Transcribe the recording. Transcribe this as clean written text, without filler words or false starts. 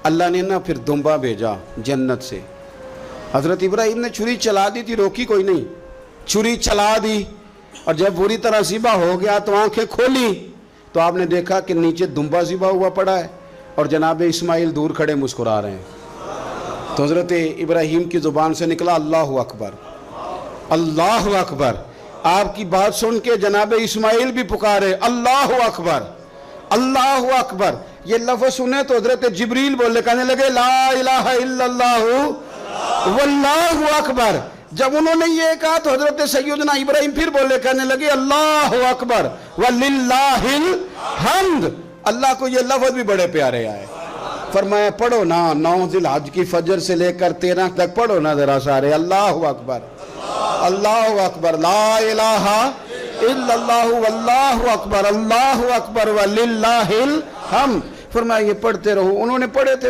اللہ نے نا پھر دمبا بھیجا جنت سے. حضرت ابراہیم نے چھری چلا دی تھی, روکی کوئی نہیں, چھری چلا دی, اور جب بری طرح ذبح ہو گیا تو آنکھیں کھولی تو آپ نے دیکھا کہ نیچے دمبا ذبح ہوا پڑا ہے اور جناب اسماعیل دور کھڑے مسکرا رہے ہیں. تو حضرت ابراہیم کی زبان سے نکلا اللہ اکبر, اللہ اکبر. آپ کی بات سن کے جناب اسماعیل بھی پکارے اللہ اکبر, اللہ اکبر. یہ لفظ سنے تو حضرت جبریل بولے, کہنے لگے لا الہ الا اللہ واللہ اکبر. جب انہوں نے یہ کہا تو حضرت سیدنا ابراہیم پھر بولے, کہنے لگے اللہ اکبر وللہ الحمد. اللہ کو یہ لفظ بھی بڑے پیارے آئے. فرمایا پڑھو نا 9 ذی الحج کی فجر سے لے کر 13 تک پڑھو نا ذرا سارے, اللہ اکبر, اللہ اکبر, لا الہ الا اللہ واللہ اکبر, اللہ اکبر وللہ الحمد. فرمایا یہ پڑھتے رہو. انہوں نے پڑھے تھے.